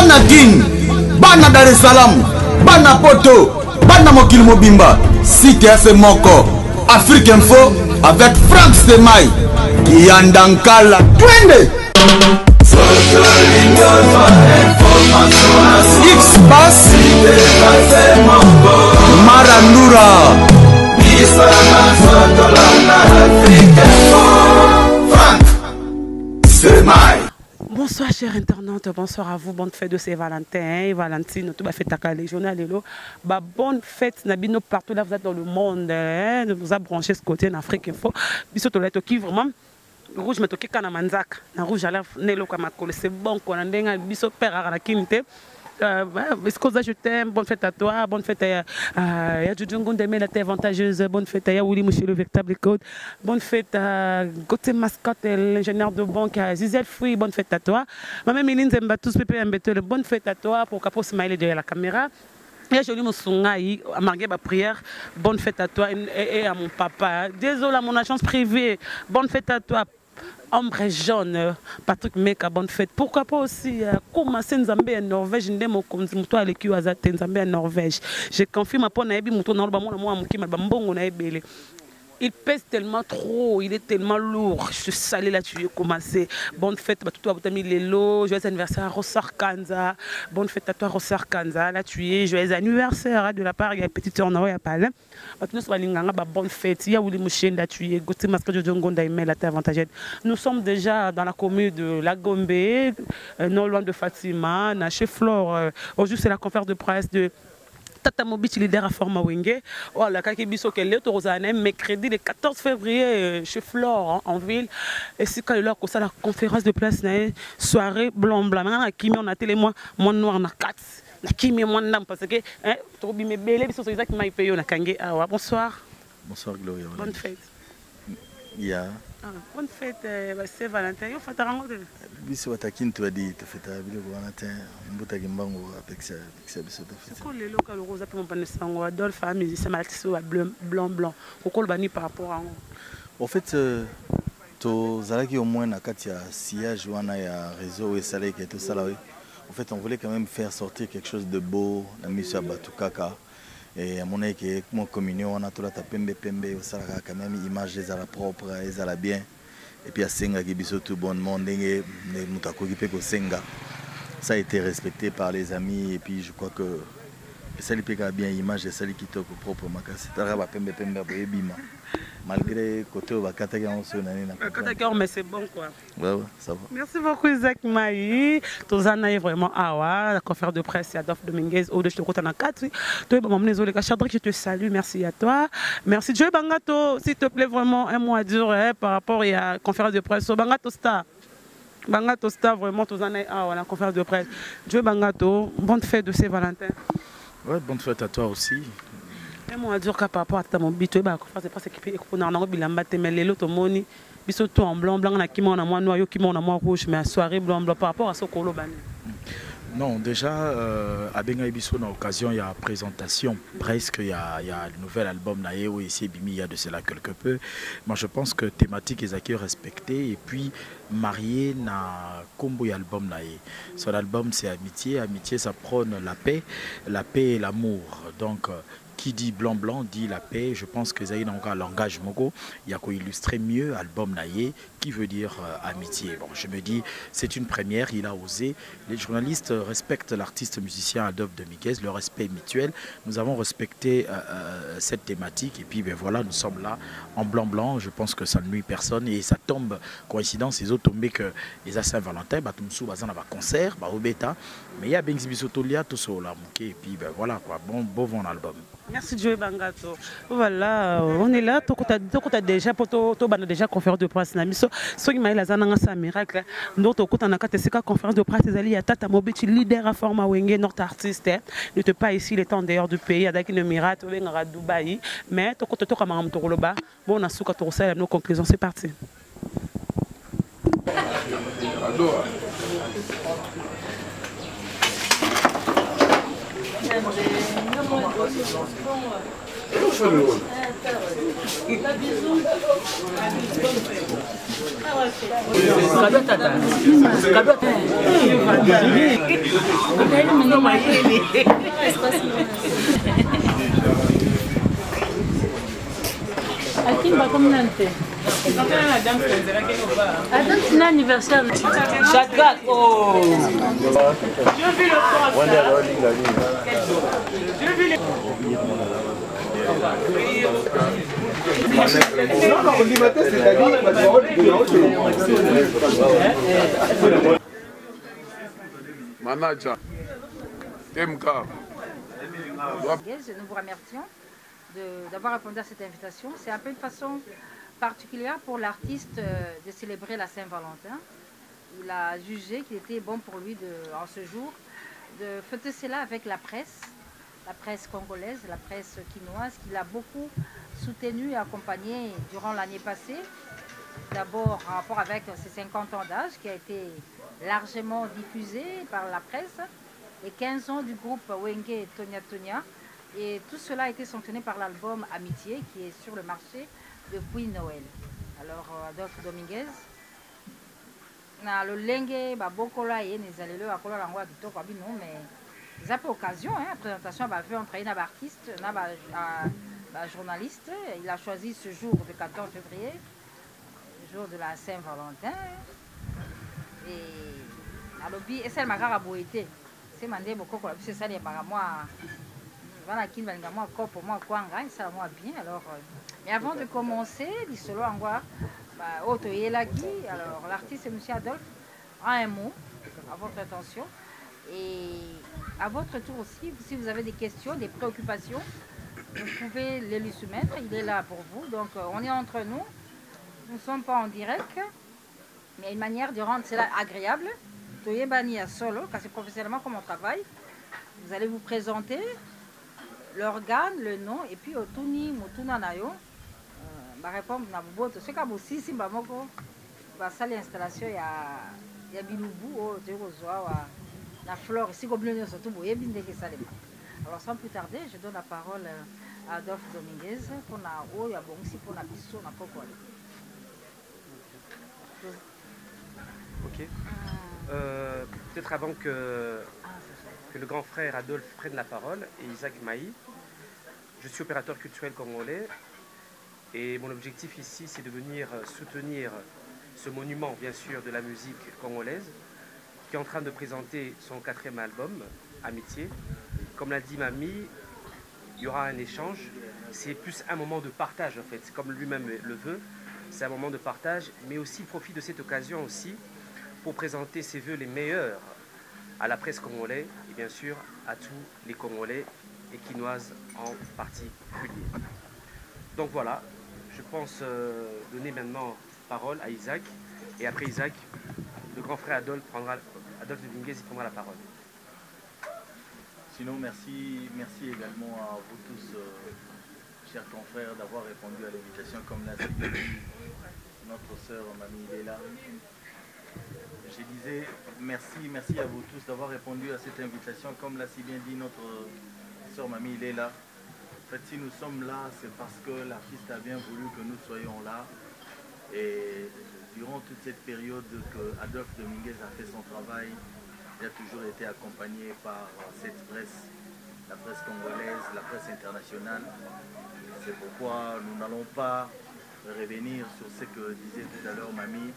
bana Guine, bana Dar es Salaam, bana Poto, bana Mokil Mobimba, Site FM Moko, Afrique Info avec Frank Semaï, Yandankala, Twende. X-Bass, Marandura, Frank Semaï. Bonsoir chers internautes, bonsoir à vous, bonne fête de Saint-Valentin, Valentine, tout va fête à les journaux, bonne fête Nabino partout là vous êtes dans le monde, nous a branché ce côté en Afrique Info, biso to leto qui vraiment rouge mais to ki kana manzaka, na rouge ala nelo kwa makole, c'est bon quoi, ndenga biso père à kimte. Est-ce je t'aime, bonne fête à toi, bonne fête à Yadjungon Demé, la terre avantageuse, bonne fête à Yaouli Mouché, le véritable code, bonne fête à Gauthier Mascotte, l'ingénieur de banque, à Zizel Fouy, bonne fête à toi. Maman Méline Zembatus, Pépé Mbetele, bonne fête à toi pour Capo Smiley derrière la caméra. Et je lui ai à marquer ma prière, bonne fête à toi et à mon papa. Désolé à mon agence privée, bonne fête à toi. Ombre jaune, Patrick Meka, bonne fête. Pourquoi pas aussi commencer Nzambé en Norvège, ndemo comme toi avec qui Nzambé en Norvège. Je confirme à Ponaebi Mouton dans le bamon moi Mouki Mabambongo na ebele. Il pèse tellement trop, il est tellement lourd. Je suis salé là, tu as commencé. Bonne fête à toi, tu as mis les lots. Joyeux anniversaire à Rossar Kanza. Bonne fête à toi, Rossar Kanza. Là, tu es. Joyeux anniversaire de la part, il y a petit tour, il y a pas là. Bonne fête. Il y a Ouli Mouchen, là, tu es. Gauthier Mascotte de Djongonda, il la terre avantageuse. Nous sommes déjà dans la commune de La Gombe, non loin de Fatima, chez Flore. Aujourd'hui, c'est la conférence de presse de Tata Mobich leader à Forma Wenge. Voilà, quand il biso qu'elle est au mercredi le 14 février chez Flore en ville. Et c'est quand il a la conférence de presse, soirée blanc blanc. Maintenant, qui on a télé moi noir na 4. Qui met moi ndam parce que hein, trop bien belle biso c'est exactement il paye na kangé. Ah bonsoir. Bonsoir Gloria. Bonne fête. Yeah. Bonne fête, c'est Valentin. Il faut t'arranger. Biso watakin tu adi te fête abile ko Valentin. Mbuta gimbango avec ça biso te fête. Ko le local rose pour mon panesango Adolphe famille c'est maltiso blanc blanc. Ko bani par rapport à en fait to zalaki au moins na kati ya sillage wana ya réseau et salé qui est tout ça là. En fait, on voulait quand même faire sortir quelque chose de beau, la mission à Batukaka. Et à mon avis, que mon communion, on a tout la tapembe pembe, ça quand même image les à la propre, les à la bien. Et puis à Senga qui biso tout bon monde, les moutako qui peut Senga. Ça a été respecté par les amis et puis je crois que ça lui pega bien image et ça lui quitte au propre makasi. Ça va pembe pembe bima. Malgré côté au Bakataki on se mais c'est bon quoi. Ouais, ça va. Merci beaucoup Isaac Maï. Tozana est vraiment la conférence de presse c'est Adolphe Dominguez au de je te compte en 4. Toi maman désolé Chadrik je te salue, merci à toi. Merci Joe Bangato, s'il te plaît vraiment un mot à dire par rapport à la conférence de presse Bangato Star. Bangato Star vraiment Tozana la conférence de presse. Joe Bangato, bonne fête de Saint-Valentin. Ouais, bonne fête à toi aussi. Et moi, je dis par rapport à ta mobile, c'est pas ce qui fait qu'on a un bilan, mais les autres moni, ils sont tout en blanc, blanc, qui m'en a moins noir, qui m'en a moins rouge, mais à soirée blanc, blanc par rapport à ce qu'on l'a banni. Non, déjà, à Benga Ibiso, dans l'occasion, il y a présentation, presque, il y a le nouvel album Naïo, ici, Bimi, il y a de cela quelque peu. Moi, je pense que thématique est acquis respectée, et puis marié na combo et album Naïe. Son album, c'est Amitié. Amitié, ça prône la paix et l'amour. Donc, qui dit blanc dit la paix. Je pense que Zaïd a encore un langage mogo. Il y a qu'à illustrer mieux album Naïe qui veut dire amitié. Bon, je me dis, c'est une première, il a osé. Les journalistes respectent l'artiste musicien Adolphe Dominguez, le respect mutuel. Nous avons respecté cette thématique et puis ben voilà, nous sommes là en blanc. Je pense que ça ne nuit personne et ça tombe, coïncidence, les autres tombés que les Saint-Valentin, Batumsou, Bazan avait concert, au bêta, mais il y a Bengzi Bisotolia, tout ça là, et puis ben voilà quoi, bon album. Merci Joe Bangato. Voilà, on est là, tout déjà déjà conférence de presse na miso. So qui m'a la zananga sa miracle. Notre côté on a katesika conférence de presse ezali ya Tata Mobich leader à Forma Wenge notre artiste. Ne te pas ici les temps dehors du pays avec une miracle au benga Dubaï, mais to côté to kama mtokoloba. Bon na suka to ça nos conclusions, c'est parti. C'est anniversaire. Chaka, oh. Manager, MK. Nous vous remercions d'avoir répondu à cette invitation. C'est un peu une façon particulière pour l'artiste de célébrer la Saint-Valentin. Il a jugé qu'il était bon pour lui, en ce jour, de fêter cela avec la presse congolaise, la presse quinoise, qu'il a beaucoup soutenu et accompagné durant l'année passée. D'abord en rapport avec ses 50 ans d'âge, qui a été largement diffusé par la presse, les 15 ans du groupe Wenge et Tonia Tonia. Et tout cela a été sanctionné par l'album Amitié, qui est sur le marché depuis Noël. Alors, Adolphe Dominguez, na le lenge babokola ye nezalelo akola lango kitoko abino, mais ils ont occasion, la présentation va faire entraîner un artiste, un journaliste. Il a choisi ce jour de 14 février, le jour de la Saint-Valentin. Et à l'objet, et c'est le macar à boité. C'est mandé beaucoup pour c'est ça les moi. Voilà qui va moi pour moi quoi ça moi bien. Alors, mais avant de commencer, dit solo en quoi, alors l'artiste c'est Monsieur Adolphe a un mot à votre attention. Et à votre tour aussi, si vous avez des questions, des préoccupations, vous pouvez les lui soumettre. Il est là pour vous. Donc, on est entre nous. Nous ne sommes pas en direct. Mais il y a une manière de rendre cela agréable. Toyebani à solo, car c'est professionnellement comme on travaille. Vous allez vous présenter l'organe, le nom, et puis Otuni, Motuna Nayo. Va répondre à vous. Ce que vous si Bamoko, va salle l'installation, il y a Biloubou, la flore ici comme nous surtout alors sans plus tarder, je donne la parole à Adolphe Dominguez pour la haut ya bon si pour la biso na poko. Ok. Peut-être avant que le grand frère Adolphe prenne la parole, et Isaac Maï, je suis opérateur culturel congolais et mon objectif ici c'est de venir soutenir ce monument bien sûr de la musique congolaise qui est en train de présenter son 4e album, Amitié. Comme l'a dit Mamie, il y aura un échange. C'est plus un moment de partage en fait, comme lui-même le veut. C'est un moment de partage, mais aussi il profite de cette occasion aussi pour présenter ses vœux les meilleurs à la presse congolaise et bien sûr à tous les Congolais et Quinoises en particulier. Donc voilà, je pense donner maintenant parole à Isaac et après Isaac, le grand frère Adolphe Dominguez prendra la parole. Sinon, merci également à vous tous, chers confrères, d'avoir répondu à l'invitation comme l'a dit notre sœur Mamie Léla. Je disais merci à vous tous d'avoir répondu à cette invitation comme l'a si bien dit notre sœur Mamie Léla. En fait, si nous sommes là, c'est parce que l'artiste a bien voulu que nous soyons là. Et durant toute cette période que Adolphe Dominguez a fait son travail, il a toujours été accompagné par cette presse, la presse congolaise, la presse internationale. C'est pourquoi nous n'allons pas revenir sur ce que disait tout à l'heure Mamie.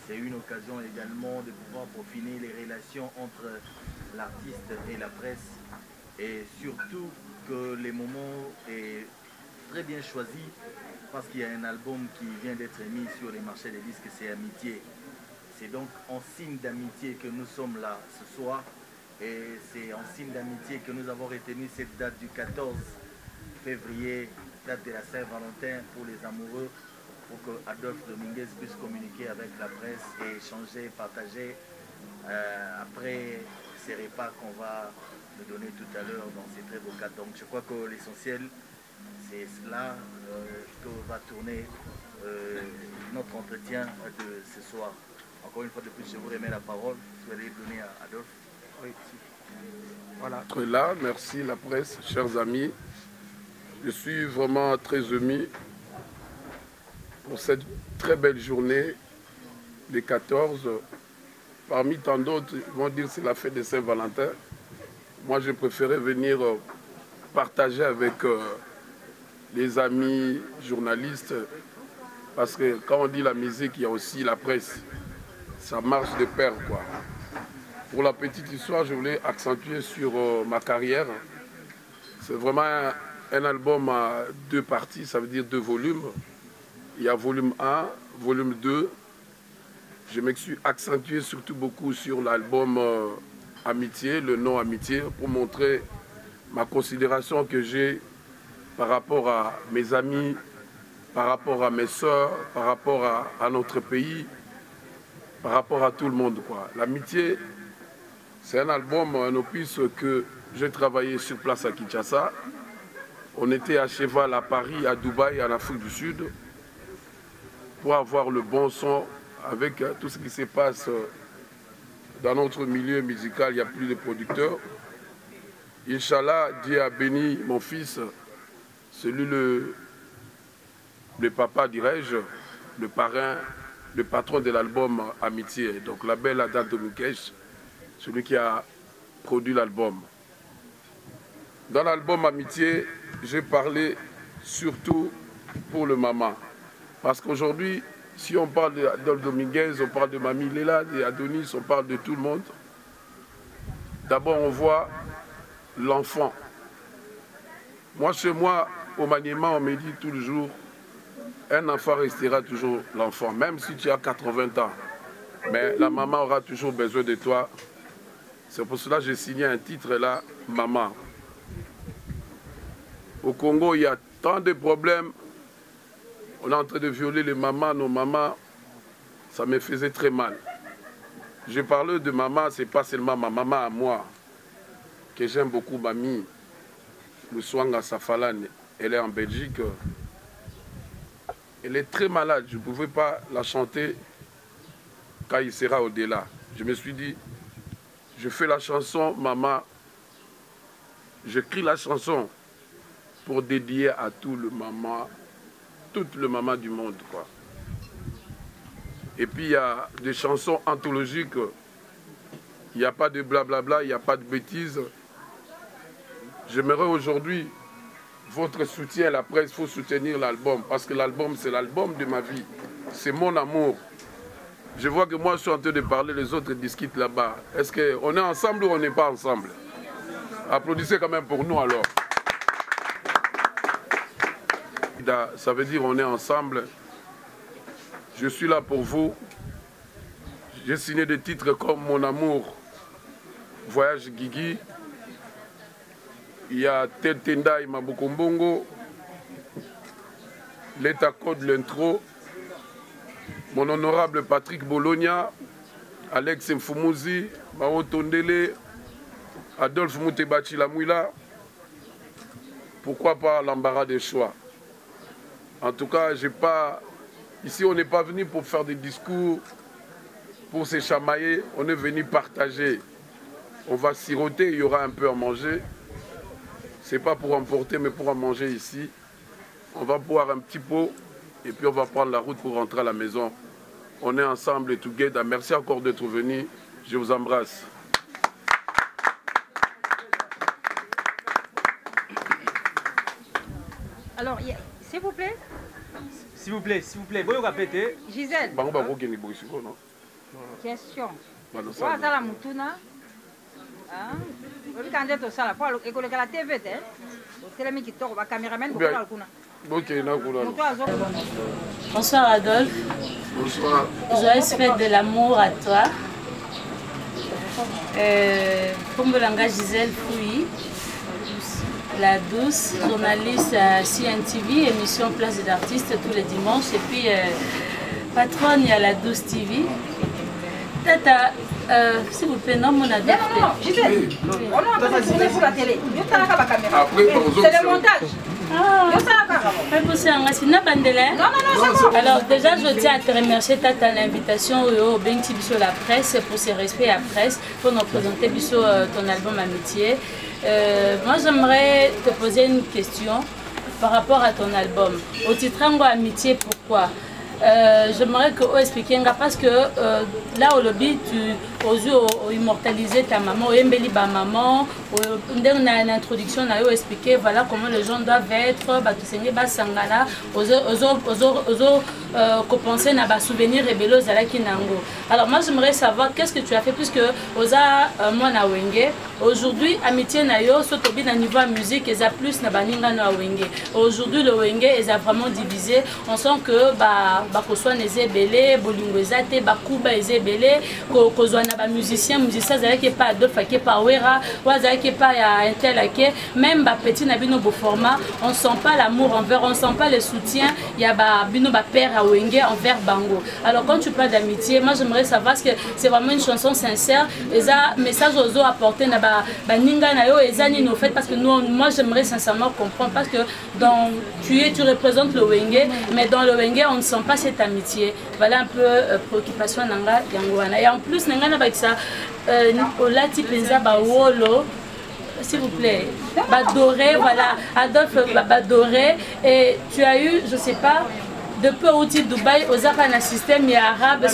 C'est une occasion également de pouvoir peaufiner les relations entre l'artiste et la presse. Et surtout que le moment est très bien choisi parce qu'il y a un album qui vient d'être mis sur les marchés des disques, c'est Amitié. C'est donc en signe d'amitié que nous sommes là ce soir et c'est en signe d'amitié que nous avons retenu cette date du 14 février, date de la Saint-Valentin pour les amoureux, pour que Adolphe Dominguez puisse communiquer avec la presse et échanger, partager après ces repas qu'on va nous donner tout à l'heure dans ces très beaux cadres. Donc je crois que l'essentiel, c'est cela que va tourner notre entretien de ce soir. Encore une fois de plus, je vous remets la parole. Vous allez donner à Adolphe. Oui. Voilà. Là, merci la presse, chers amis. Je suis vraiment très ému pour cette très belle journée les 14. Parmi tant d'autres, ils vont dire que c'est la fête de Saint-Valentin. Moi, je préférais venir partager avec les amis journalistes. Parce que quand on dit la musique, il y a aussi la presse. Ça marche de pair, quoi. Pour la petite histoire, je voulais accentuer sur ma carrière. C'est vraiment un album à 2 parties, ça veut dire 2 volumes. Il y a volume 1, volume 2. Je me suis accentué surtout beaucoup sur l'album Amitié, le nom Amitié, pour montrer ma considération que j'ai par rapport à mes amis, par rapport à mes soeurs, par rapport à notre pays, par rapport à tout le monde, quoi. L'Amitié, c'est un album, un opus que j'ai travaillé sur place à Kinshasa. On était à cheval à Paris, à Dubaï, en Afrique du Sud, pour avoir le bon son avec tout ce qui se passe dans notre milieu musical. Il n'y a plus de producteurs. Inch'Allah, Dieu a béni mon fils, celui le papa, dirais-je, le parrain, le patron de l'album Amitié. Donc la belle Adam Domikesh, celui qui a produit l'album. Dans l'album Amitié, j'ai parlé surtout pour le maman. Parce qu'aujourd'hui, si on parle d'Adolphe Dominguez, on parle de Mamie Léla, d'Adonis, on parle de tout le monde. D'abord, on voit l'enfant. Moi, chez moi, au Maniema, on me dit tout le jour, un enfant restera toujours l'enfant, même si tu as 80 ans. Mais la maman aura toujours besoin de toi. C'est pour cela que j'ai signé un titre là, Maman. Au Congo, il y a tant de problèmes. On est en train de violer les mamans, nos mamans. Ça me faisait très mal. Je parle de maman, ce n'est pas seulement ma maman à moi, que j'aime beaucoup, Mamie Luswanga Safalane. Elle est en Belgique. Elle est très malade. Je ne pouvais pas la chanter quand il sera au-delà. Je me suis dit, je fais la chanson, maman. J'écris la chanson pour dédier à tout le maman, toutes les mamans du monde, quoi. Et puis il y a des chansons anthologiques. Il n'y a pas de blablabla, il n'y a pas de bêtises. J'aimerais aujourd'hui votre soutien à la presse. Il faut soutenir l'album, parce que l'album, c'est l'album de ma vie. C'est mon amour. Je vois que moi, je suis en train de parler, les autres discutent là-bas. Est-ce qu'on est ensemble ou on n'est pas ensemble? Applaudissez quand même pour nous alors. Ça veut dire on est ensemble. Je suis là pour vous. J'ai signé des titres comme Mon amour, Voyage Guigui. Il y a Tel Tendai Mabukombongo, L'État Code l'intro, mon honorable Patrick Bologna, Alex Mfumuzi, Mao Tondele, Adolphe Moutebachi Lamouila. Pourquoi pas l'embarras des choix? En tout cas, ici, on n'est pas venu pour faire des discours, pour se chamailler. On est venu partager. On va siroter, il y aura un peu à manger. Ce n'est pas pour emporter, mais pour en manger ici. On va boire un petit pot et puis on va prendre la route pour rentrer à la maison. On est ensemble et together. Merci encore d'être venus. Je vous embrasse. Alors, s'il vous plaît. S'il vous plaît, vous répétez. Gisèle. Question. Voilà la moutuna. Bonsoir Adolphe. Bonsoir. Joyeuse fête de l'amour à toi. Kombolanga Gisèle Fouy, la douce, journaliste à CNTV, émission Place des artistes tous les dimanches. Et puis patronne, il y a la douce TV. Tata, s'il vous plaît, non, mon Adolphe. Non, Gisèle, on a un peu de tourner pour la télé. C'est le montage. Ah, alors déjà je tiens à te remercier Tata l'invitation au Benki Bisso la presse pour ses respects à la presse pour nous présenter Bisso ton album Amitié. Moi j'aimerais te poser une question par rapport à ton album. Au titre Amitié, pourquoi? j'aimerais que vous expliquiez parce que là au lobby tu as immortalisé ta maman, embelli ba maman, dans une introduction on a expliqué voilà comment les gens doivent être, ba tusenye ba sangala, compenser na ba souvenir rebello zalaki nango. Alors moi j'aimerais savoir qu'est-ce que tu as fait puisque oza moi na wenge aujourd'hui amitié na yo sotobi na niveau musique eza plus na baninga na wenge. Aujourd'hui le wenge est vraiment divisé, on sent que ba koswa neze belé bolingo ezate ba kuba ezebelé kozwa na ba musicien zalaki pas Adolphe qui pas Wera wazalaki pas ya intel ake même ba petit na bino beau format on sent pas l'amour envers, on sent pas le soutien il y a ba bino ba père à wenge envers bango. Alors quand tu parles d'amitié moi j'aimerais savoir parce que c'est vraiment une chanson sincère et ça message aux apporter na ba ninga na yo ezani no fait parce que nous moi j'aimerais sincèrement comprendre parce que dans tu représentes le wenge mais dans le wenge on ne sent pas cette amitié. Voilà un peu préoccupation nanga yangoana et en plus nanga na ba ça olati penza ba wolo s'il vous plaît badoré voilà Adolphe badoré et tu as eu je sais pas depuis au Dubaï aux un système arabe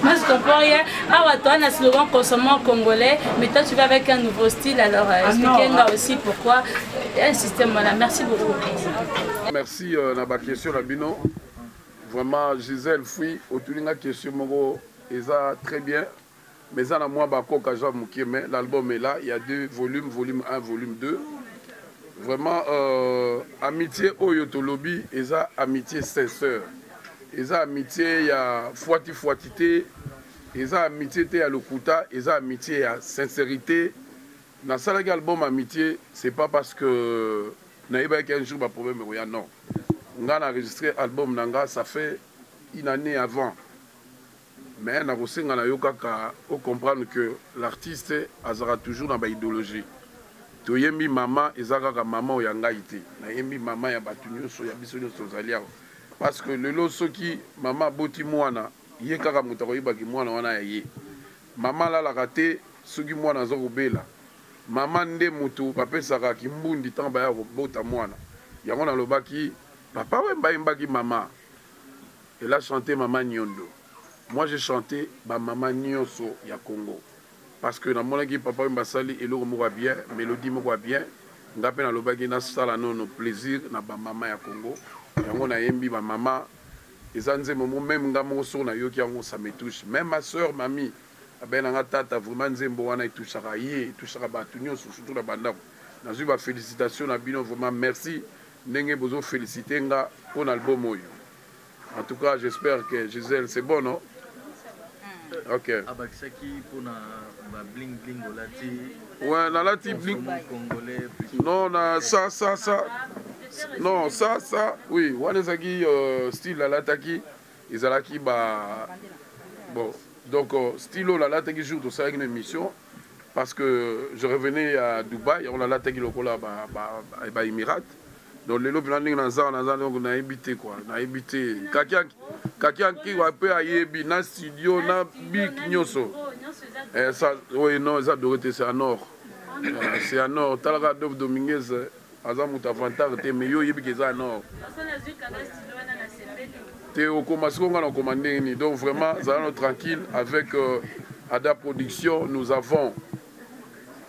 moi je comprends rien ah toi on a slogan consommant congolais mais toi tu vas avec un nouveau style alors expliquez-moi aussi pourquoi un système voilà merci beaucoup. Merci na ba question la bino vraiment Gisèle Fui autour de la question moko eza très bien mais ça na moi ba koka ja mukie mais l'album est là il y a 2 volumes volume 1 volume 2 vraiment amitié oyo to lobby eza amitié sincère eza amitié ya foitité eza amitié te ya lokuta eza amitié ya sincérité na salaki album amitié c'est pas parce que naïba qu'un jour ba problème rien non on a enregistré album nanga ça fait une année avant mais na kosenga na yo kaka o comprendre que l'artiste azara toujours dans ba idéologie toyembi mama ezaka ka mama o yanga ité na yembi mama ya batu nyonso ya biso nyonso zalia parce que lelo soki mama boti mwana ye kaka muta ko yibaki mwana wana ya ye mama la la raté soki mwana zo kobela mama nde mutu bapesaka kimbundi tant ba ya kobota mwana yango na lobaki papa we mbayembaki mama elle a chanté Maman Nyondo. Moi j'ai chanté Maman Nyonso ya Congo. Parce que dans mon équipe, papa Mbasali et l'eau m'a bien, mélodie m'a bien. Ngape na lobaki na sala non plaisir na ba maman ya Congo. Yango na yembi ba maman. Ezanze momo même ngamo so na yoki yango ça me touche. Même ma soeur, mamie, ben nga tata vraiment nzembo wana itouchaka ye, itouchaka ba tunyo surtout na bandako. Na zuba félicitations na bino vraiment merci. Ndenge bozo féliciter nga pour l'album oyo. En tout cas, j'espère que Gisèle, c'est bon, non? Ok. Ouais, dans la type bling. Non, ça. Non, ça. Oui, Wanezaki, style la lataki, ils ont qui bah. Bon, donc, style la lataki joue de ça une émission. Parce que je revenais à Dubaï, on a lataki le cola bah Émirat. Donc les lobes landing dans ça on a habité quoi, on a habité quelqu'un qui va peu ayebi na studio na big nyoso. Et ça oui non ça doit être c'est à nord. C'est à nord, talaka Dove Dominguez azamuta avantage te mais yo yebi que ça à nord. Té au commencement on a commandé ni donc vraiment ça tranquille avec Ada Production, nous avons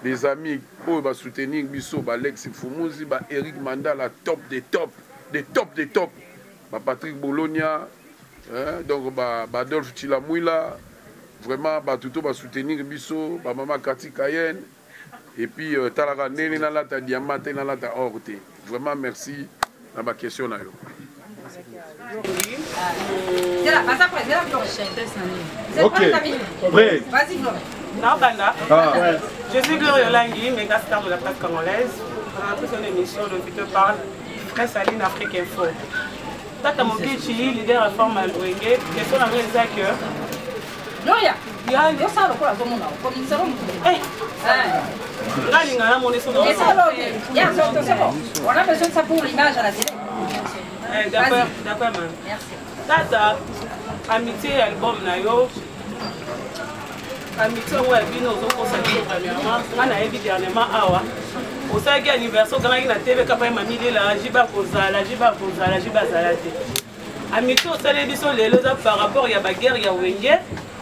les amis pour soutenir Bisso, Alex Fumuzi, Eric Mandala, top des top, Patrick Bologna, donc Adolphe Chilamouila, vraiment tout soutenir Bisso, Maman Kati Kayen, et puis Talara Nene Nalata Diamante Nalata Orte. Vraiment merci dans ma question. Ok, prêt. Vas-y, non, Banda. Je suis Gloria Langui, méga star de la presse congolaise. On a pris une émission dont je te parle, Frère Saline Afrique Info. Tata Mokichi, leader réforme à l'ONG, question à vrai que. Gloria, il y a ça le quoi, comme ça. Là, il y a un monde sur le monde. C'est bon. On a besoin de ça pour l'image à la télé. D'accord, man. Merci. Tata, amitié album Nayo. Amitié ou albino, on consacre premièrement. On a évidemment dernièrement awa. Au sein de l'anniversaire, quand on a TV, quand on a mis la jiba kozala, jiba zalate. amitié au salé biso lelo par rapport ya ba guerre ya wenge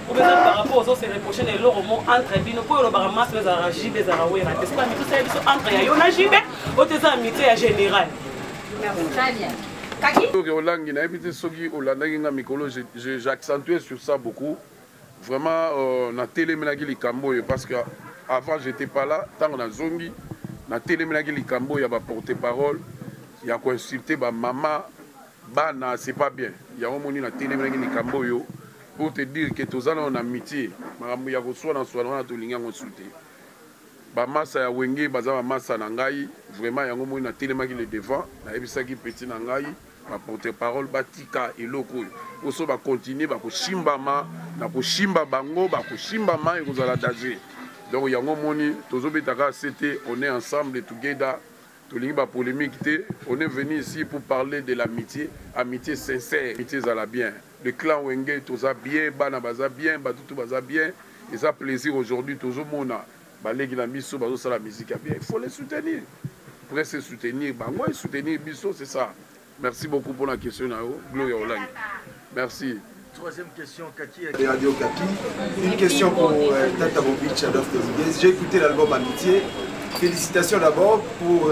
ou bien par rapport aux autres prochaines et leur entre bino pour le baramas les araji des arawera est-ce que amitié salé biso entre ya yona jibe ou tes amitié ya général. Merci très bien. Kaki Olangi na ebité soki olandaki nga mikolo j'accentuais sur ça beaucoup. Vraiment na télémenaki likambo parce que avant j'étais pas là tant na zongi na télémenaki likambo ya ba porte-parole ya ko insulter ba maman bana c'est pas bien. Ya omoni na télémenaki likambo yo pour te dire que tozana on amitié makambo ya ko swana na to linga insulter. Ba massa ya wenge baza ba massa na ngai vraiment yango omoni na télémenaki le devant na ebisaki petit na ngai ba porte-parole batika eloko oso ba continuer ba ko shimbama na ko shimba bango ba ko shimbama et kozala danger. Donc yango moni tozobetaka c'était on est ensemble together tolingi ba polémique té on est venu ici pour parler de l'amitié, amitié sincère, amitié zala bien. Le clan Wenge toza bien, bana baza bien, batutu baza bien, et ça plaisir aujourd'hui tozomona balegi la biso bazo sala musique bien, il faut les soutenir. Pour se soutenir, bango et soutenir biso c'est ça. Merci beaucoup pour la question, Gloria Olang. Merci. Troisième question, Kaki. Radio Kaki. Une question pour Tata Bobich Adolphe Dominguez. J'ai écouté l'album Amitié. Félicitations d'abord pour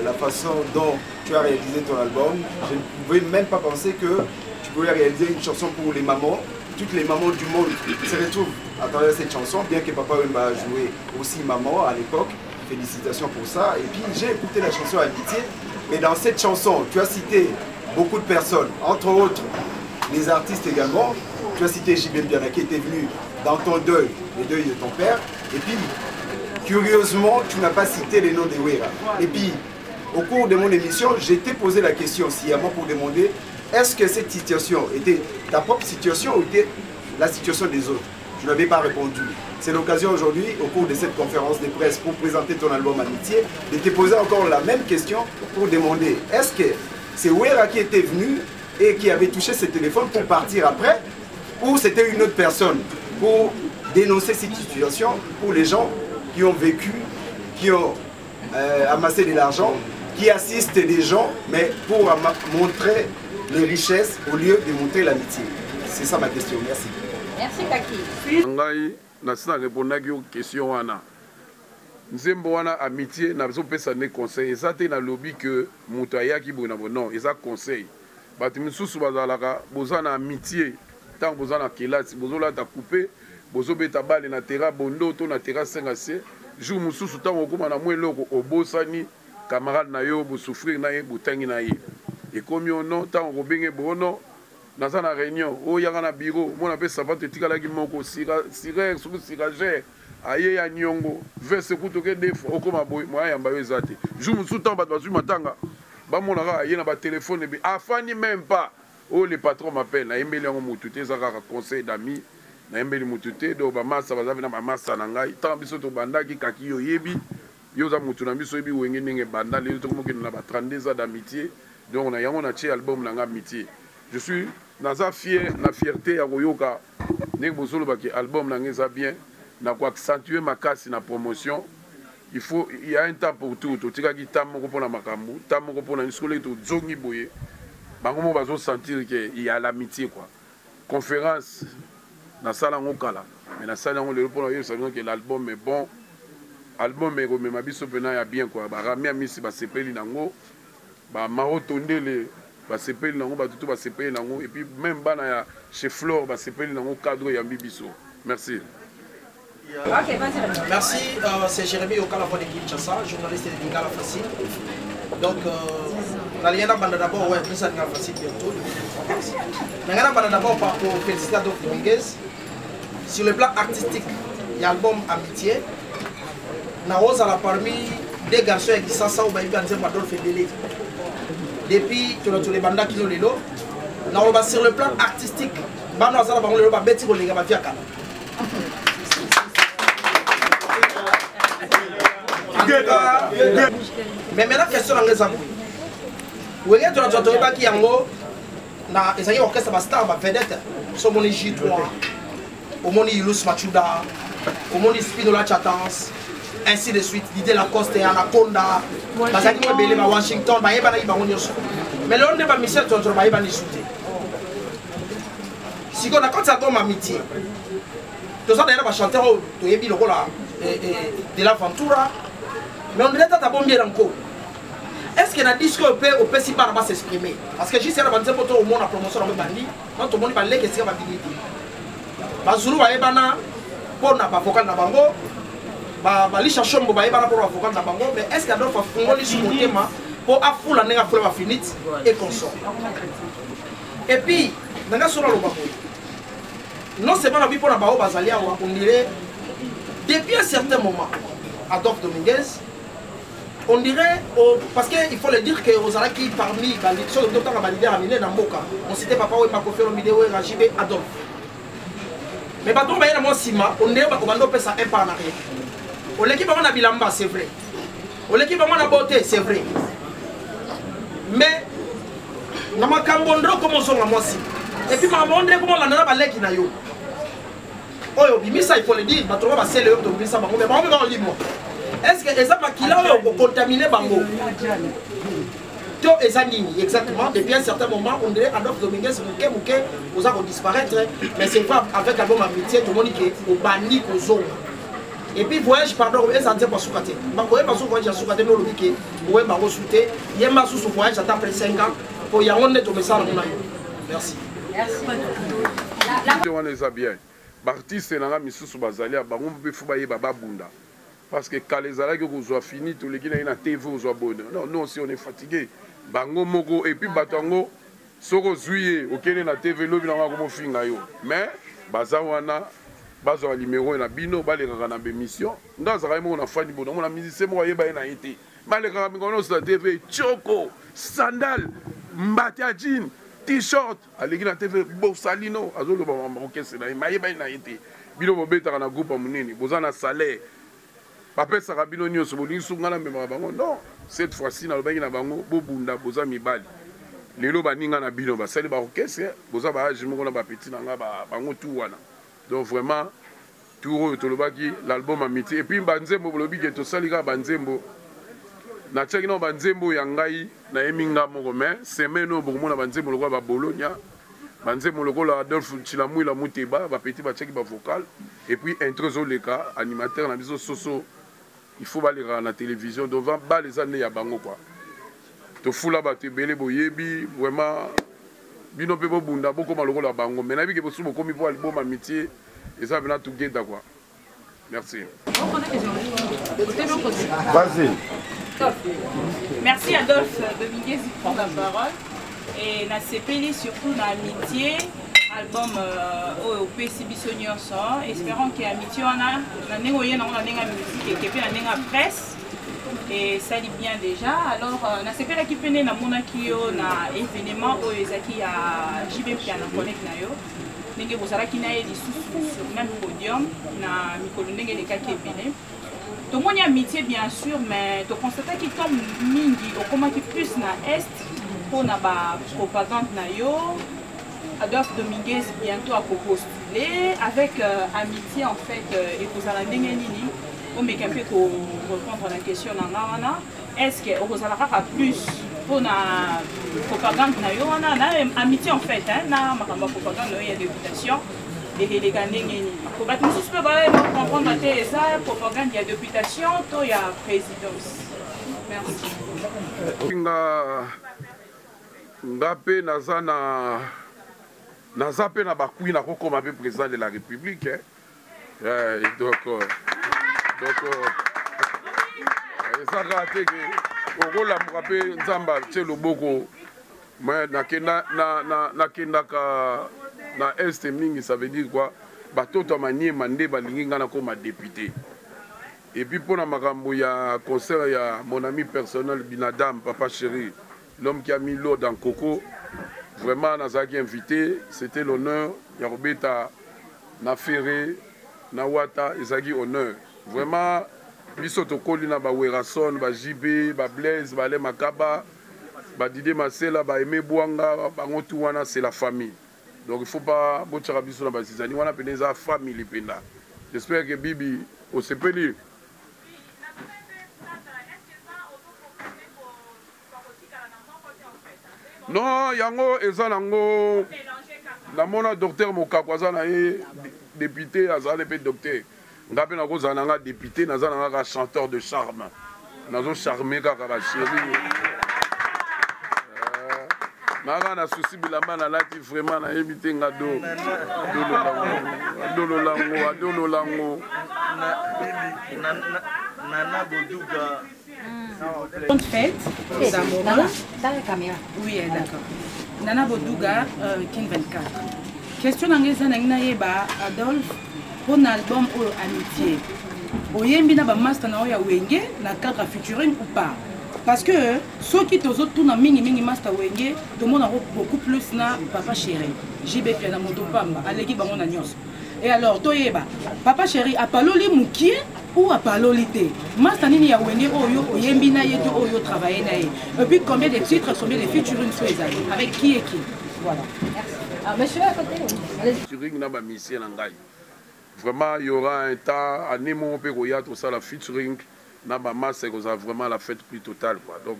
la façon dont tu as réalisé ton album. Je ne pouvais même pas penser que tu pouvais réaliser une chanson pour les mamans. Toutes les mamans du monde se retrouvent à travers cette chanson, bien que Papa m'a joué aussi maman à l'époque. Félicitations pour ça. Et puis j'ai écouté la chanson Amitié. Mais dans cette chanson, tu as cité beaucoup de personnes, entre autres les artistes également. Tu as cité J.B. Mbiana qui était venu dans ton deuil, le deuil de ton père. Et puis, curieusement, tu n'as pas cité les noms des Wera. Et puis, au cours de mon émission, j'ai été posé la question sciemment pour demander est-ce que cette situation était ta propre situation ou était la situation des autres? Tu n'avais pas répondu. C'est l'occasion aujourd'hui, au cours de cette conférence de presse pour présenter ton album Amitié, de te poser encore la même question pour demander est-ce que c'est Wera qui était venu et qui avait touché ce téléphone pour partir après, ou c'était une autre personne pour dénoncer cette situation pour les gens qui ont vécu, qui ont amassé de l'argent, qui assistent des gens, mais pour montrer les richesses au lieu de montrer l'amitié. C'est ça ma question. Merci. Merci Kaki. Nasi na répondaki aux questions wana. Nzembo wana amitié na pesa ne conseil. Eza te na lobby que moto ayaki bona non, eza conseil. Bati misusu bazalaka boza na amitié. Tant boza na kelasi, bozola ta couper, bozo beta bale na terrain bondo to na terrain 5 jour mususu tant okoma na mwe loko obosani camarade na yo bo souffrir na ye botangi na ye. Et comme yo non tant obenge bono dans une réunion, où il y a un bureau, on appelle ça va te tirer la guimauve, sirage, aïe ya nyongo, vers ce coup de déf, au comme moi yamba ezate. Je me souviens pas de matanga, bah mon ara, il y a un téléphone et afin même pas. Oh les patrons m'appellent, na embeli en moutute, ça a conseil d'amis, na embeli moutute, do bama ça va na mama sanangai, tant biso to banda ki kaki yo yebi, yo za mutuna biso yebi wenge nenge banda, les autres mots qui na ba 32 ans d'amitié, donc on a yango na chi album na amitié. Je suis naza fier, na fierté à Royoka, nek bosolo baki album na ngeza bien, na ko accentuer ma casse na promotion. Il y a un temps pour tout. Tu as dit tam moko pona makambu, tam moko pona nisole to zongi boye. Bango bazo sentir que il y a l'amitié quoi. Conférence na sala ngokala, mais na sala ngolo pona yo savons que l'album est bon. Album est remé mabiso pena ya bien quoi. Ba ramia misi ba sepeli nango, ba maro tondele ba sepeli nango ba tutu ba sepeli nango et puis même bana ya chez Flore ba sepeli nango cadre ya bibiso. Merci. Okay, merci, c'est Jérémy Okala pour l'équipe Kinshasa, journaliste de Lingala Facile. Donc, Naliana Banda d'abord, ouais, plus à Lingala Facile bientôt. Naliana Banda d'abord pour féliciter Adolphe Dominguez. Sur le plan artistique, il y a l'album Amitié. Naoz a parmi des garçons qui sont ça, ou Adolphe Délé. Depuis que les bandas qui nous les l'ont, sur le plan artistique, Bano Azala Bango le Babeti ou les Gabafiaka. Mais maintenant, question dans les amours. Vous voyez, tu as trouvé qui yango na ezali orchestre ba star ba vedette. So moni J3, au moni Ilus Machuda, au moni Spinola Chatans, ainsi de suite. L'idée Lacoste et Anaconda, bazaki mo belé ba Washington, ba yeba na iba onyoso. Mais là on n'est pas Michel tu as ba yeba ni shooter. Si on a quand ça comme amitié. Tout ça d'ailleurs va chanter au Toyebi le là de l'aventura. Mais on dirait que bon bien encore. Est-ce qu'il y a un disque au PSI par va s'exprimer? Parce que juste là on dit pour tout le monde la promotion dans le bandi, quand tout le monde va aller que c'est va dignité. Bazulu va ebana pour na ba vocal na bango. Ba lisha shombo ba ebana pour vocal na bango, mais est-ce qu'il y a d'autres fongoli sur le thème pour afula nenga pour la finite et consort. Et puis dans la solo le bango. Non seulement la vie pour la bao bazalia on dirait depuis un certain moment Adolphe Dominguez on dirait parce qu'il faut le dire que Ozalaki parmi les choses de temps à valider à Miné Namboka on citait papa ou Mako Felo Mideo et Rajibé Adolphe mais pas tout le monde Sima on dirait qu'on va ça un pas en arrière on l'équipe on a Bilamba c'est vrai on l'équipe on a Beauté c'est vrai mais na makambondro comme on son la moisi et puis ma mondre comme on la nana baleki na yo oyo bimisa il faut le dire bato ba sele yo to bimisa bango mais bango ba libre est-ce que eza makila oyo contaminer bango to eza nini exactement depuis un certain moment on dirait Adolphe Dominguez muke vous a disparaître mais c'est pas avec album amitié tout le monde qui au bandi ko zonga et puis voyage pardon eza nze pas soukate bango ba sou voyage soukate no lobike ouais bango souté yemba sou voyage ata après 5 ans pour ya on to message na yo merci on est bien l'artiste nanga misusu bazalia bango mpe fuba ye baba bunda parce que quand les alaki ko fini tous les qui na TV zo bonne non non si on est fatigué bango moko et puis batango soko zuye okene na TV lobi na ko finga yo mais bazawana bazo numéro na bino baleka na émission ndaza ka mo na fani bono mo na musicien mo yeba na été baleka mi kono sur TV choko sandal mbatia jean t-shirt aleki na TV bosalino azolo ba marocain na mayeba na été bino bobeta na groupe munene bozana salaire papa sarabino nyo so bolingi sungana memba bango non cette fois-ci na lobangi na bango bobunda boza mibali lelo baninga na bino basali ba orchestre boza ba age moko na ba petit na nga bango tout wana donc vraiment tout to lobaki l'album amitié et puis banzembo bolobi ke to salika banzembo na tcheki no banzembo ya ngai na eminga moko mais semaine no bokomona banzembo lokwa ba Bologna banzembo lokola Adolphe Chilamui la Muteba ba petit ba tcheki ba vocal et puis intro zoleka animateur na biso soso il faut aller à la télévision devant bas les années ya bango quoi to fula ba te belé boyebi vraiment bino pe bo bunda boko maloko la bango mais na bi ke bosu boko mi pour album amitié et ça venait tout guetta quoi merci vas-y. Merci Adolphe Dominguez qui prend la parole et na sepeli surtout na amitié album au PCB Sonyoso. Espérons que amitié on a na nengoye na musique et que na presse et ça dit bien déjà. Alors na sepeli qui pene na monaki yo na événement au ezaki ya JB qui na connect na yo. Ndenge bozala ki na eli sur même podium na mikolo ndenge les kaki ebele. Tout le monde a amitié bien sûr, mais tu constates qu'il tombe mingi, au comment qui plus na est pour na ba propagande na yo. Adolphe Dominguez bientôt à postuler avec amitié en fait et vous allez nini. On met un peu pour répondre à la question na est-ce que vous allez plus pour na propagande na yo na amitié en fait hein na makamba propagande il y a des députation. Et les Ghanais, pour battre nous comprendre que ça propagande, il y a députation, il y a présidence. Merci. Ngapé Nazape na bakui na koko ma président de la République. Donc ça raté que au la m'appelle Nzamba tchelo boko mais na ka na est mingi ça veut dire quoi batoto manie mande balingi ngana comme député et puis pour na makambo ya concert ya mon ami personnel Binadam papa chéri l'homme qui a mis l'eau dans coco vraiment nazaki invité c'était l'honneur ya robeta na ferré na wata ezaki honneur vraiment biso tokoli na ba Werason ba JB ba Blaise ba Le Makaba ba Didé Masela ba Aimé Bouanga bango tout wana c'est la famille. Donc il ne faut pas boire biso na basizani wana peneza famille penda. J'espère que Bibi au sepeli. Non, yango eza nango namona docteur Mokakwaza na ye député azala pe docteur ngape na ko zananga député nazana nga chanteur de charme nazo charmer kaka ba chérie nanga na souci bilamba na lati vraiment na yebite nga do lango Nana Boduga. Bonne fête aux amoureux. Oui, d'accord. Nana Boduga, King 24. Question d'anglaise na yeba Adolphe pour un album ou amitié. Oyembi na ba master na oya wenge na cadre featuring ou pas. Parce que ceux qui te ont tout na mingi master wenge tout le monde a beaucoup plus na papa chéri. JB Piana Moto Pamba, alegi bango na nyos. Et alors toyeba papa chéri a paloli mukie ou à parlolité. Mastanini ya wenge oyo oyembi na yeto oyo travailler na ye. Et puis combien de titres, combien de featuring sur les amis avec qui et qui. Voilà. Merci. Ah monsieur à côté. Featuring na ba mission na ngai. Vraiment il y aura un temps à Nemo pe koya tout ça la featuring na ba masse que ça vraiment la fête plus totale quoi. Donc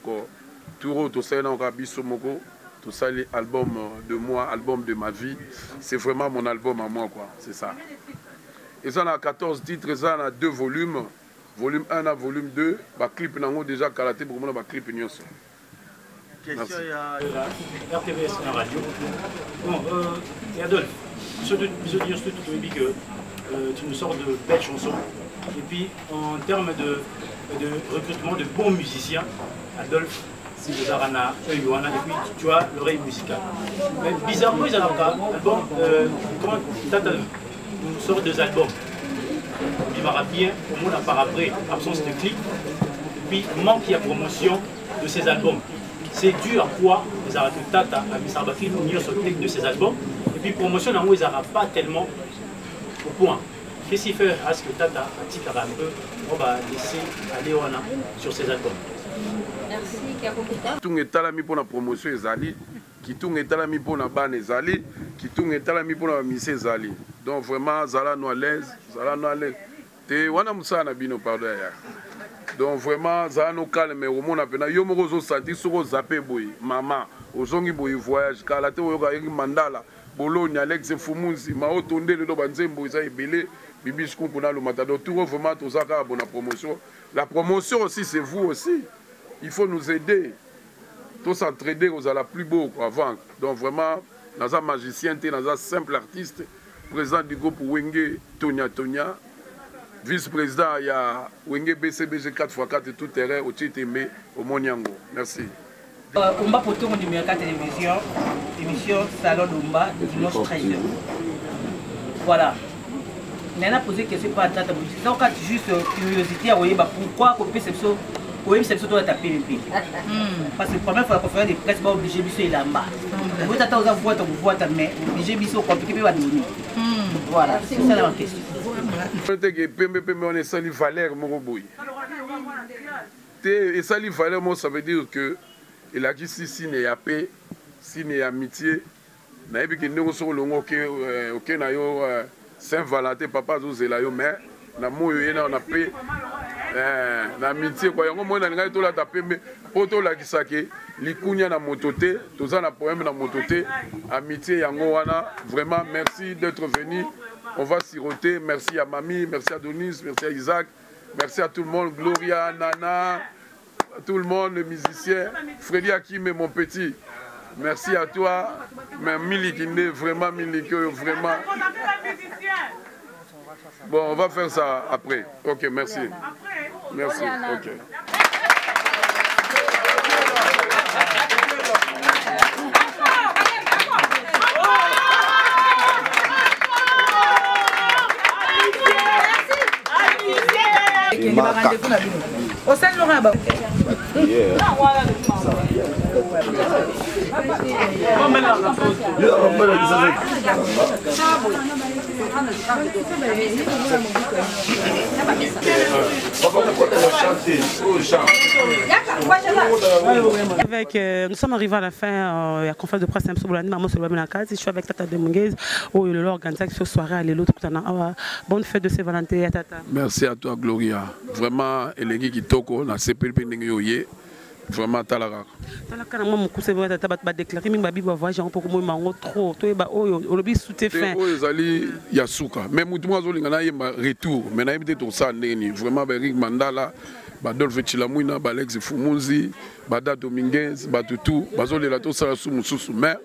tout ça na rabiso moko tout ça les albums de moi, album de ma vie, c'est vraiment mon album à moi quoi, c'est ça. Et ça, on a 14 titres, et ça, on a 2 volumes. Volume 1 à volume 2. Le clip, on a déjà calaté pour le clip. Question, il y a RTVS en radio. Bon, Adolphe, je te dis que tu nous sors de belles chansons. Et puis, en termes de recrutement de bons musiciens, Adolphe, si vous avez un et puis tu as l'oreille musicale. Mais bizarrement, ils ont un album. Comment tu nous sort 2 albums. Il va bien, au moins par après, absence de clip. Puis manque de promotion de ces albums. C'est dû à quoi les arrêtés Tata à Misarbaki nous sur le clip de ces albums. Et puis promotion, ils n'arrivent pas tellement au point. Qu'est-ce qu'il fait à ce que Tata a dit un peu, on va laisser aller sur ces albums. Merci. Tout est à pour la promotion Zali, qui tout est à pour la ban Zali, qui tout est à pour la mission Zali. Donc vraiment, Zala nous à l'aise, Zala nous à l'aise. Te wana musa na bino pardon ya. Donc vraiment, Zala nous calme, mais au monde appena yo moko zo senti soko zappé boy, maman, ozongi boy voyage, kala te oyoka yeki mandala, Bologna, Alex Fumuzi, Mao Tonde le Banzembo, Isa Ebele, Bibi Shkumpuna le Matador, tout vraiment tout ça a bonne promotion. La promotion aussi, c'est vous aussi. Il faut nous aider. Tous s'entraider aux à la plus beau avant. Donc vraiment, dans un magicien, dans un simple artiste, président du groupe Wenge Tonya, vice-président, il y a Wenge BCBG 4x4 et tout terrain au Tchétémé, au Monyango. Merci. Omba Poto, mon numéro 4 télévision, émission Salon d'Omba, dimanche 13h. Voilà. Nana a posé une question par Tata Boutique. Donc, juste curiosité, pourquoi copier cette chose? Oui, c'est surtout à taper. Parce que la première fois qu'on fait des presses, on est obligé de se là-bas. Vous êtes à voir ta main, obligé de se compliquer. Voilà, c'est ça la question. On est sali valeur, mon boy. Et sali valeur, ça veut dire que il a dit si n'est pas paix, si n'est pas amitié, n'a pas que nous sommes ok na yo Saint-Valentin, papa zozela yo mais na moyo na on a paix. Na amitié quoi yango moi na ngai to la taper mais poto la kisake likunya na mototé toza na poème na mototé amitié yango wana vraiment merci d'être venu. On va siroter. Merci à Mamie, merci à Donis, merci à Isaac, merci à tout le monde, Gloria, Nana, tout le monde, les musiciens, Freddy Hakim et mon petit. Merci à toi, mais Milikinde, vraiment Milik, vraiment. Bon, on va faire ça après. Ok, merci. Merci. Ok. Nous sommes arrivés à la fin de la conférence de presse. Je suis avec Tata Demunguez. Où il organise cette soirée à l'autre. Bonne fête de Saint-Valentin, Tata. Merci à toi, Gloria. Vraiment, Elengi Kitoko, na CPLP Nengoye. vraiment talara talaka na moi mon cousin va tata ba déclarer mingi ba bi ba voyage pour ko moi mango trop to ba oyo olobi soute fin oyo zali ya suka mais mutu mwa zolinga na yemba retour mais na yebite to sa ndeni vraiment ba Eric Mandala ba Adolphe Chilamwina ba Alex Fumunzi ba Da Dominguez ba tutu bazolela to sala su mususu mais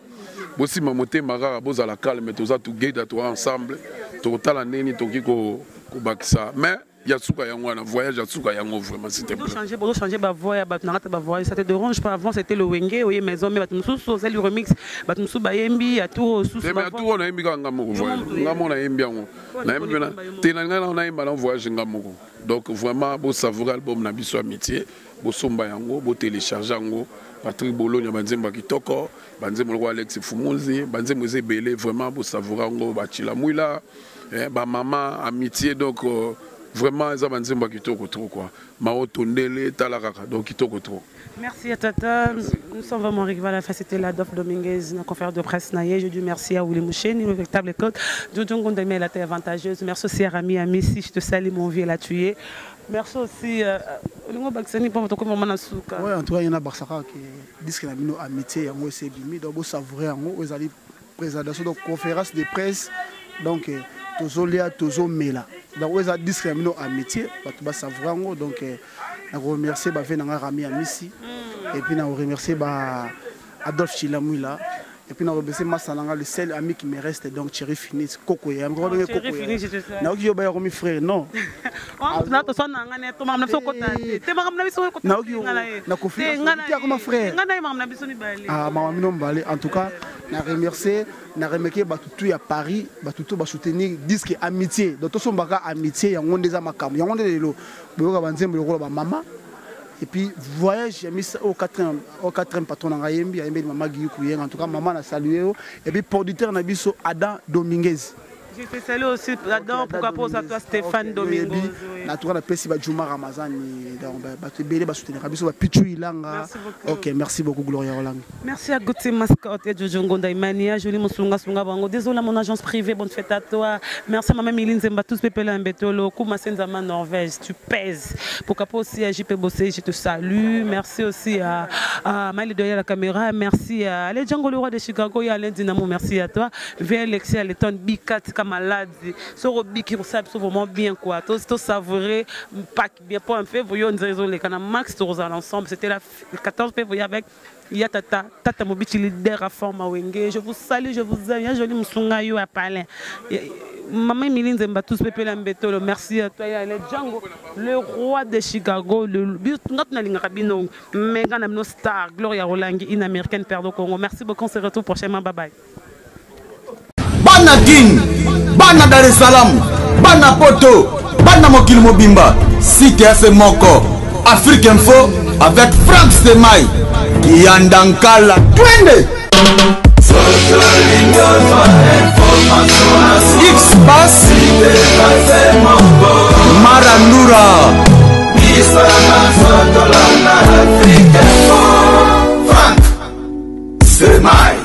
bosi mamote marara boza la calme to za to geda to ensemble to tala ndeni to kiko ko bakisa mais il y a suka yango na voyage ya suka yango vraiment c'était bon changer ba voyage ba na ba voyage ça te dérange pas avant c'était le wenge oye maison mais ba mususu c'est le remix ba mususu ba yembi ya tout sous mais tout on a yembi nga moko voyage nga mona yembi yango na yembi na tena nga na yemba na voyage nga moko donc vraiment beau savourer album na biso amitié beau somba yango beau télécharger yango Patrick Bologna banzemba kitoko banzemba le Alex Fumunzi banzemba zebele vraiment beau savourer yango ba Chilamwila ba maman amitié donc vraiment ils ont banzemba kitoko trop quoi mao tondele talaraka donc kitoko trop. Merci à Tata, nous sommes vraiment arrivés à la fin, c'était la Adolphe Dominguez, la conférence de presse naïe. Je dis merci à Willy Moucheni, le véritable code. Jojo Ngondemé, la terre avantageuse. Merci aussi à Rami Amissi, je te salue mon vieux, la tué. Merci aussi à Baksani pour votre commandant. Oui, en tout cas, il y en a Barsaka qui disent qu'il y a une amitié, il y a un CBM, donc vous savourer en haut, vous allez présentation de conférence de presse, donc Tozolia, Tozomela. Donc vous allez disent qu'il y a une amitié, vous savourer en haut, donc je remercie Rami Amissi, et puis je remercie Adolphe Chilamwila. Et puis, je remercie Massananga, le seul ami qui me reste, donc Thierry Finis, Coco. Thierry Finis, je te sais. Non, frère, non. En tout cas, je remercie tout à Paris, tout à soutenir disque amitié. Donc, tout ce amitié, il y a des amakam, il y a des maman. Et puis, voyage, j'ai mis au 4e patron dans Rayembi, il y a une maman qui en tout cas, maman a salué. Et puis, producteur Nabiso Adam Dominguez. Je te salue aussi, Adam, pourquoi pas à toi Stéphane Dominguez. La tour de Pessi, Juma Ramazan, ok, merci beaucoup, Gloria Roland. Merci à Gauthier Mascotte et Jojo Ngondaimania, Jolie Mosunga Sunga Bango. Désolé à mon agence privée, bonne fête à toi. Merci à ma Méline Zemba, tous Pépé Mbetolo, Kouma Senzama Norvège, tu pèses. Pourquoi pas aussi à JP Bossé, je te salue. Merci aussi à Maïli Doya la caméra, merci à Alain Django le roi de Chicago et Alain Dynamo, merci à toi. Viens Alexis à l'étonne, Bikat, Kamalade, Sorobi qui ressemble vraiment bien quoi. Tout savourer, pack bien pour un février, on dirait les canaux max tous à l'ensemble. C'était le 14 février avec Yatata, Tata Mobichi leader à forme à Wenge. Je vous salue, je vous aime. Joli Moussonga yo à Palin. Maman Miline Zemba, tous Pépé Lambetolo, merci à toi, Django, le roi de Chicago, le notre Naling Rabino, Megan Amno Star, Gloria Rolangi, une américaine père au Congo. Merci beaucoup, on se retrouve prochainement. Bye bye. Bana King, Bana Dar es Salaam, Bana Poto, Bana Mokil Mobimba, CTF Moko, Afrique Info, avec Franck Stemai, Kiandankala, Twende. X